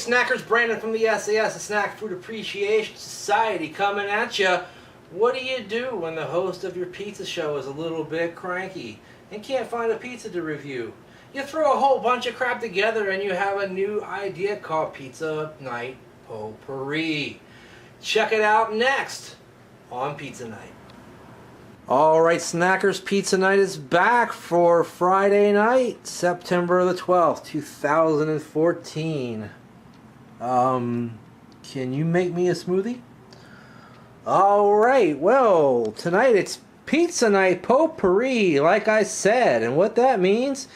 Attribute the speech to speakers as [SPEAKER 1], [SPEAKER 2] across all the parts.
[SPEAKER 1] Snackers, Brandon from the sAs, the Snack Food Appreciation Society, coming at you. What do you do when the host of your pizza show is a little bit cranky and can't find a pizza to review? You throw a whole bunch of crap together and you have a new idea called PizzaNight Potpurri. Check it out next on Pizza Night. Alright, Snackers, Pizza Night is back for Friday night, September the 12th, 2014. Can you make me a smoothie? Alright, well, tonight it's Pizza Night Potpurri, like I said, and what that means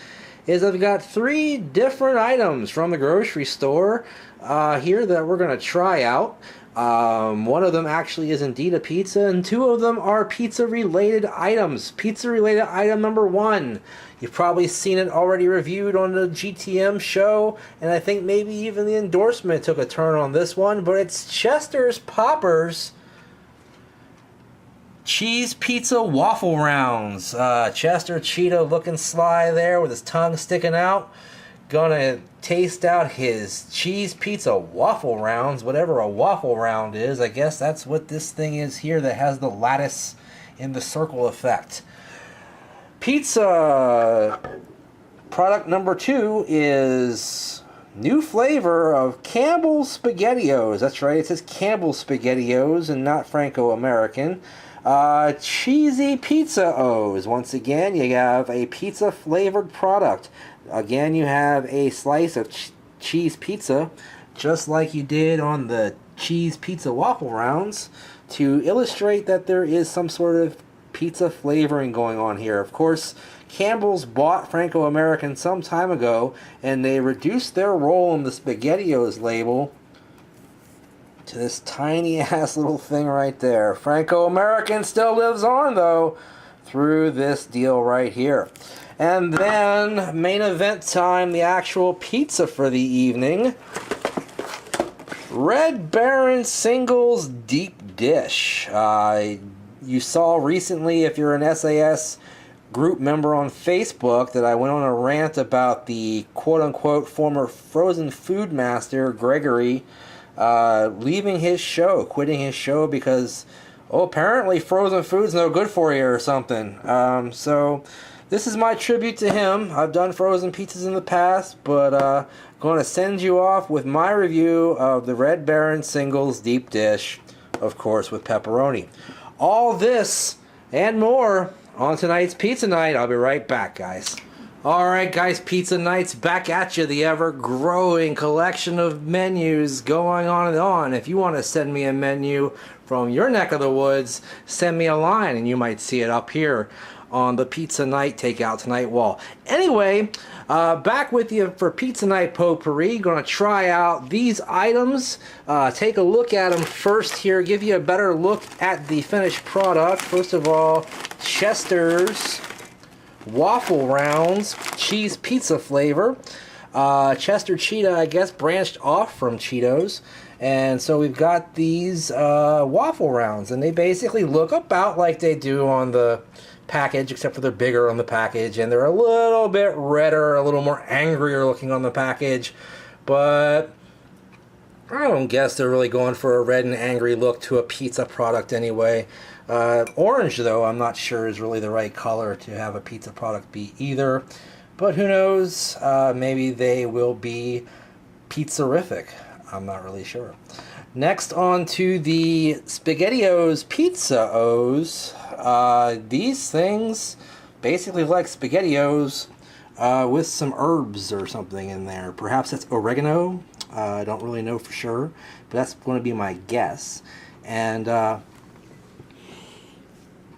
[SPEAKER 1] is I've got 3 different items from the grocery store here that we're going to try out. One of them actually is indeed a pizza, and 2 of them are pizza-related items. Pizza-related item number 1. You've probably seen it already reviewed on the GTM show, and I think maybe even the endorsement took a turn on this one, but it's Chester's Poppers Cheese Pizza Waffle Rounds. Chester Cheetah looking sly there with his tongue sticking out. Gonna taste out his cheese pizza waffle rounds, whatever a waffle round is. I guess that's what this thing is here that has the lattice in the circle effect. Pizza product number 2 is new flavor of Campbell's SpaghettiOs. That's right, it says Campbell's SpaghettiOs and not Franco-American. Cheesy Pizza O's. Once again, you have a pizza flavored product. Again, you have a slice of cheese pizza, just like you did on the cheese pizza waffle rounds, to illustrate that there is some sort of pizza flavoring going on here. Of course, Campbell's bought Franco-American some time ago, and they reduced their role in the SpaghettiOs label to this tiny ass little thing right there. Franco-American still lives on, though, through this deal right here. And then, main event time, the actual pizza for the evening. Red Baron Singles Deep Dish. You saw recently, if you're an sAs group member on Facebook, that I went on a rant about the quote-unquote former frozen food master, Gregory, leaving his show, quitting his show because, apparently frozen food's no good for you or something. So this is my tribute to him. I've done frozen pizzas in the past, but going to send you off with my review of the Red Baron Singles Deep Dish, of course with pepperoni. All this and more on tonight's Pizza Night. I'll be right back, guys. Alright guys, Pizza Night's back at you, the ever-growing collection of menus going on and on. If you want to send me a menu from your neck of the woods, send me a line and you might see it up here on the Pizza Night Takeout Tonight wall. Anyway, back with you for Pizza Night Potpurri. Going to try out these items, take a look at them first here, give you a better look at the finished product. First of all, Chester's Waffle Rounds, cheese pizza flavor. Chester Cheetah, I guess, branched off from Cheetos. And so we've got these waffle rounds, and they basically look about like they do on the package, except for they're bigger on the package, and they're a little bit redder, a little more angrier looking on the package. But I don't guess they're really going for a red and angry look to a pizza product anyway. Orange, though, I'm not sure is really the right color to have a pizza product be either. But who knows? Maybe they will be pizzerific. I'm not really sure. Next on to the SpaghettiOs Pizza O's. These things basically like SpaghettiOs with some herbs or something in there. Perhaps that's oregano. I don't really know for sure, but that's going to be my guess. And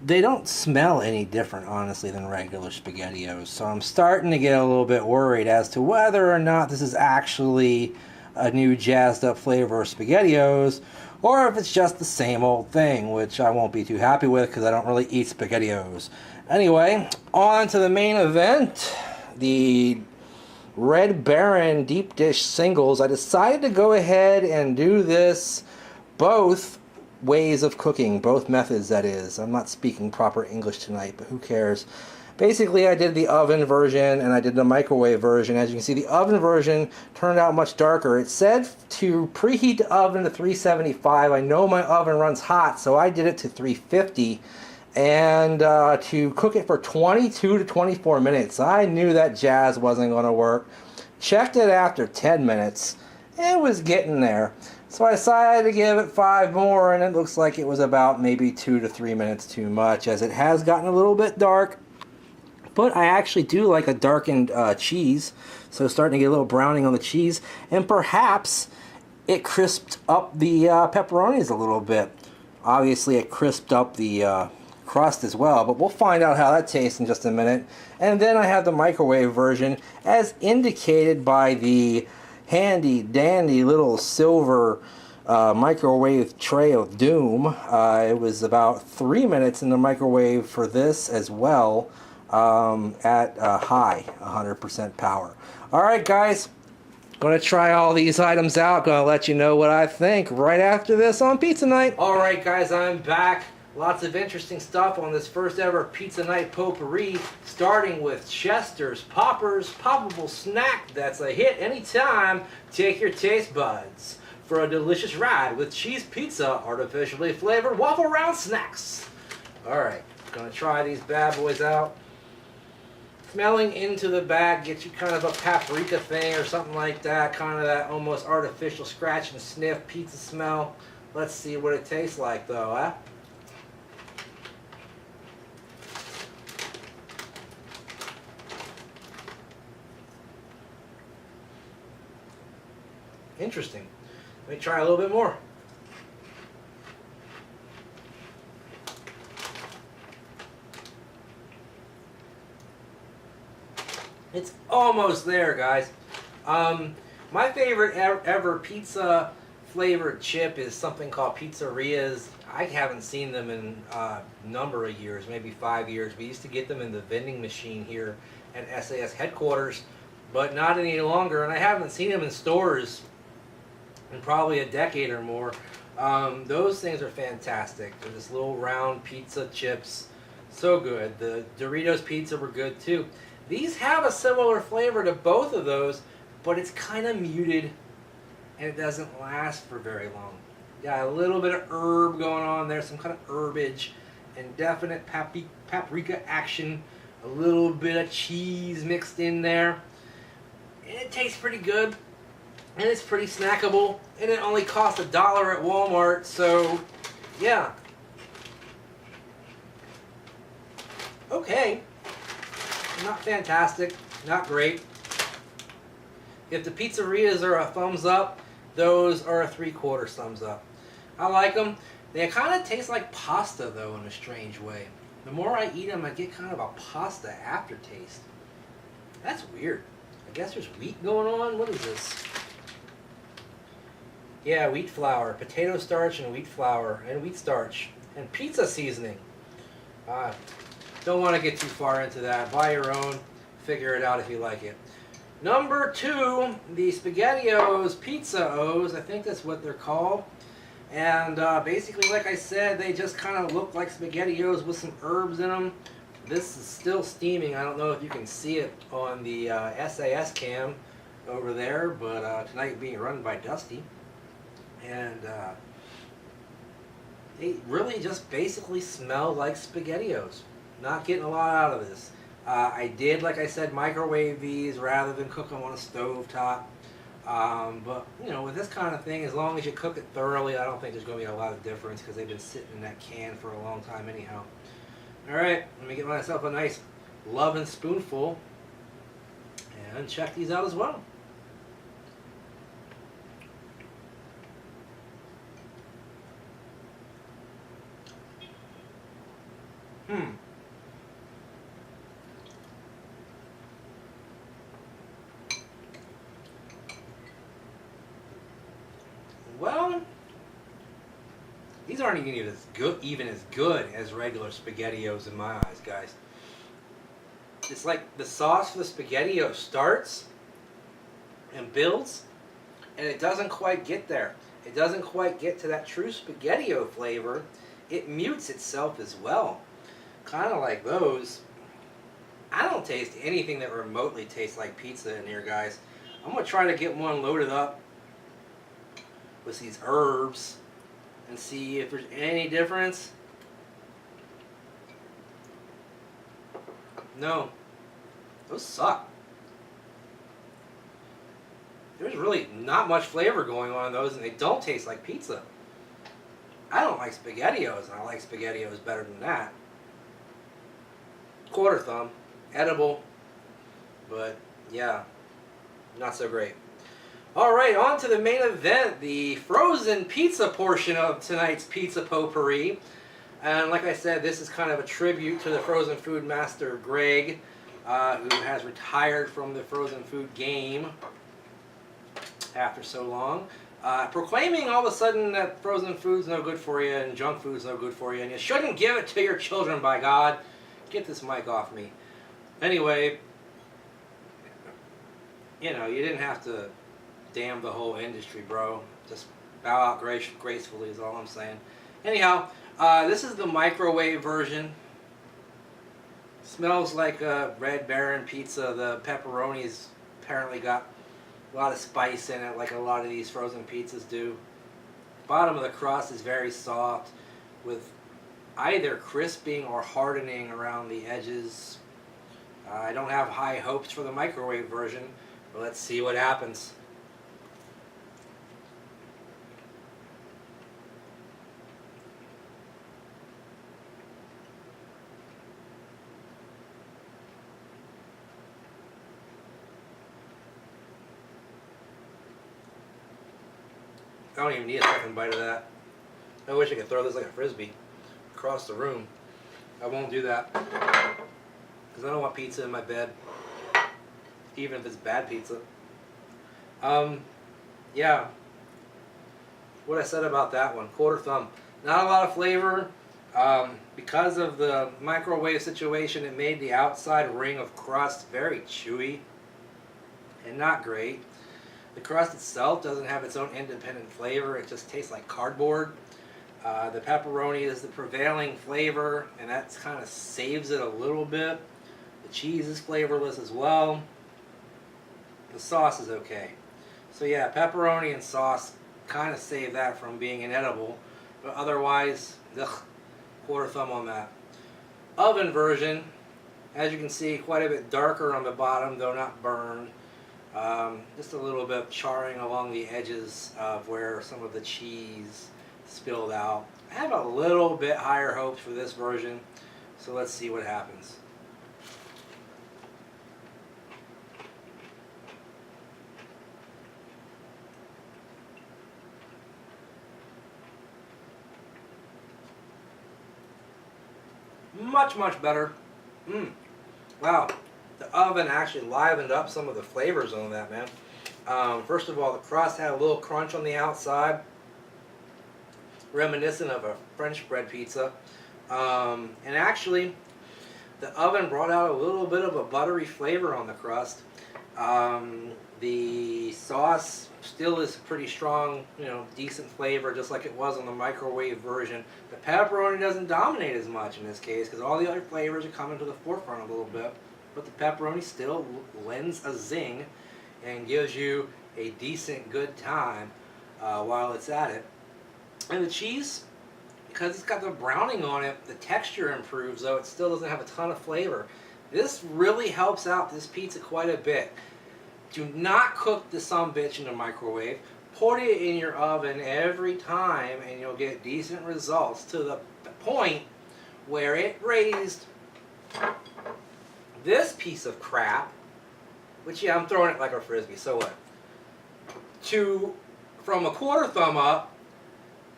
[SPEAKER 1] they don't smell any different, honestly, than regular SpaghettiOs. So I'm starting to get a little bit worried as to whether or not this is actually a new jazzed up flavor of SpaghettiOs, or if it's just the same old thing, which I won't be too happy with because I don't really eat SpaghettiOs. Anyway, on to the main event, the Red Baron Deep Dish Singles. I decided to go ahead and do this both ways of cooking, both methods, that is. I'm not speaking proper English tonight, but who cares? Basically, I did the oven version and I did the microwave version. As you can see, the oven version turned out much darker. It said to preheat the oven to 375. I know my oven runs hot, so I did it to 350. And to cook it for 22 to 24 minutes. I knew that jazz wasn't going to work. Checked it after 10 minutes. It was getting there. So I decided to give it 5 more, and it looks like it was about maybe 2 to 3 minutes too much, as it has gotten a little bit dark. But I actually do like a darkened cheese, so starting to get a little browning on the cheese, and perhaps it crisped up the pepperonis a little bit. Obviously, it crisped up the crust as well, but we'll find out how that tastes in just a minute. And then I have the microwave version, as indicated by the handy dandy little silver microwave tray of doom. It was about 3 minutes in the microwave for this as well, at high 100% power. Alright guys, gonna try all these items out, gonna let you know what I think right after this on Pizza Night. Alright guys, I'm back. Lots of interesting stuff on this first ever Pizza Night Potpurri, starting with Chester's Poppers Poppable Snack that's a hit anytime. Take your taste buds for a delicious ride with cheese pizza, artificially flavored waffle round snacks. Alright, gonna try these bad boys out. Smelling into the bag gets you kind of a paprika thing or something like that, kind of that almost artificial scratch and sniff pizza smell. Let's see what it tastes like though, huh? Interesting. Let me try a little bit more. It's almost there, guys. My favorite ever pizza flavored chip is something called Pizzeria's. I haven't seen them in a number of years, maybe 5 years. We used to get them in the vending machine here at sAs headquarters, but not any longer, and I haven't seen them in stores in probably a decade or more. Those things are fantastic. They're just little round pizza chips. So good. The Doritos pizza were good too. These have a similar flavor to both of those, but it's kind of muted and it doesn't last for very long. Got a little bit of herb going on there, some kind of herbage, and definite paprika action. A little bit of cheese mixed in there. And it tastes pretty good. And it's pretty snackable, and it only costs $1 at Walmart, so yeah. Okay. Not fantastic, not great. If the pizzerias are a thumbs up, those are a 3/4 thumbs up. I like them. They kind of taste like pasta though, in a strange way. The more I eat them, I get kind of a pasta aftertaste. That's weird. I guess there's wheat going on. What is this? Yeah, wheat flour, potato starch and wheat flour, and wheat starch, and pizza seasoning. Don't want to get too far into that. Buy your own. Figure it out if you like it. Number 2, the SpaghettiOs Pizza-Os. I think that's what they're called. And basically, like I said, they just kind of look like SpaghettiOs with some herbs in them. This is still steaming. I don't know if you can see it on the sAs cam over there, but tonight being run by Dusty. And they really just basically smell like SpaghettiOs. Not getting a lot out of this. I did, like I said, microwave these rather than cook them on a stove top. But, you know, with this kind of thing, as long as you cook it thoroughly, I don't think there's going to be a lot of difference because they've been sitting in that can for a long time anyhow. Alright, let me get myself a nice loving spoonful and check these out as well. Well, these aren't even as good as regular SpaghettiOs in my eyes, guys. It's like the sauce for the SpaghettiOs starts and builds, and it doesn't quite get there. It doesn't quite get to that true SpaghettiO flavor. It mutes itself as well. Kind of like those. I don't taste anything that remotely tastes like pizza in here, guys. I'm going to try to get one loaded up with these herbs and see if there's any difference. No. Those suck. There's really not much flavor going on in those, and they don't taste like pizza. I don't like SpaghettiOs, and I like SpaghettiOs better than that. Quarter thumb. Edible. But, yeah. Not so great. Alright, on to the main event, the frozen pizza portion of tonight's Pizza Potpurri. And like I said, this is kind of a tribute to the frozen food master, Greg, who has retired from the frozen food game after so long. Proclaiming all of a sudden that frozen food's no good for you and junk food's no good for you, and you shouldn't give it to your children, by God. Get this mic off me. Anyway, you know, you didn't have to damn the whole industry, bro. Just bow out gracefully is all I'm saying. Anyhow, this is the microwave version. Smells like a Red Baron pizza. The pepperoni's apparently got a lot of spice in it, like a lot of these frozen pizzas do. Bottom of the crust is very soft, with either crisping or hardening around the edges. I don't have high hopes for the microwave version, but let's see what happens. I don't even need a second bite of that. I wish I could throw this like a frisbee across the room. I won't do that because I don't want pizza in my bed, even if it's bad pizza. Yeah, what I said about that one, quarter thumb. Not a lot of flavor. Because of the microwave situation, it made the outside ring of crust very chewy and not great. The crust itself doesn't have its own independent flavor. It just tastes like cardboard. The pepperoni is the prevailing flavor, and that kind of saves it a little bit. The cheese is flavorless as well. The sauce is okay. So yeah, pepperoni and sauce kind of save that from being inedible. But otherwise, ugh, quarter thumb on that. Oven version, as you can see, quite a bit darker on the bottom, though not burned. Just a little bit of charring along the edges of where some of the cheese spilled out. I have a little bit higher hopes for this version, so let's see what happens. Much, much better. Wow. The oven actually livened up some of the flavors on that, man. First of all, the crust had a little crunch on the outside, reminiscent of a French bread pizza. And actually, the oven brought out a little bit of a buttery flavor on the crust. The sauce still is pretty strong, you know, decent flavor, just like it was on the microwave version. The pepperoni doesn't dominate as much in this case, because all the other flavors are coming to the forefront a little bit. But the pepperoni still lends a zing and gives you a decent good time while it's at it. And the cheese, because it's got the browning on it, the texture improves, though it still doesn't have a ton of flavor. This really helps out this pizza quite a bit. Do not cook the sumbitch in the microwave. Put it in your oven every time and you'll get decent results, to the point where it raised this piece of crap, which, yeah, I'm throwing it like a frisbee, so what? From a quarter thumb up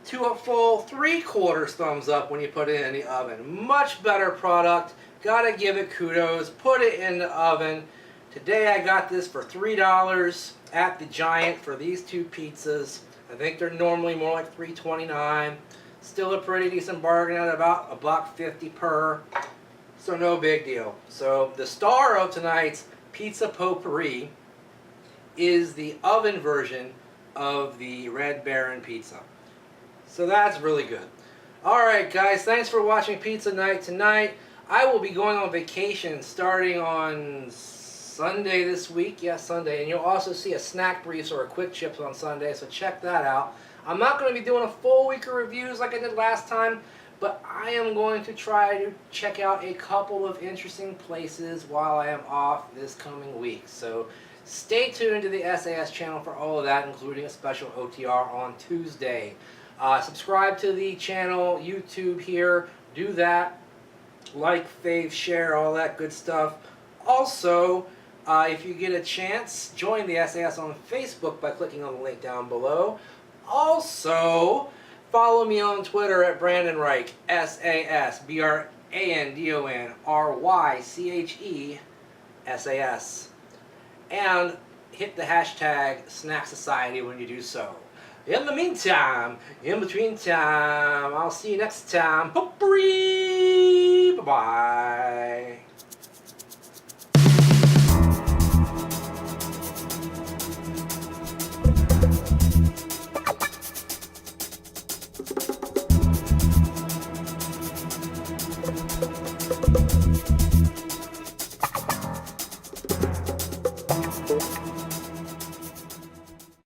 [SPEAKER 1] to a full 3/4 thumbs up when you put it in the oven. Much better product. Gotta give it kudos. Put it in the oven. Today I got this for $3 at the Giant for these two pizzas. I think they're normally more like $3.29. Still a pretty decent bargain at about $1.50 per. So no big deal. So the star of tonight's Pizza Potpurri is the oven version of the Red Baron pizza. So that's really good. Alright guys, thanks for watching Pizza Night tonight. I will be going on vacation starting on Sunday this week. Yes, Sunday. And you'll also see a snack briefs or a quick chips on Sunday, so check that out. I'm not going to be doing a full week of reviews like I did last time, but I am going to try to check out a couple of interesting places while I am off this coming week. So stay tuned to the sAs channel for all of that, including a special OTR on Tuesday. Subscribe to the channel, YouTube here. Do that. Like, fave, share, all that good stuff. Also, if you get a chance, join the sAs on Facebook by clicking on the link down below. Also, follow me on Twitter at Brandon Reich, sAs, BrandonRychesAS. And hit the hashtag Snack Society when you do so. In the meantime, in between time, I'll see you next time. Potpurri! Bye-bye.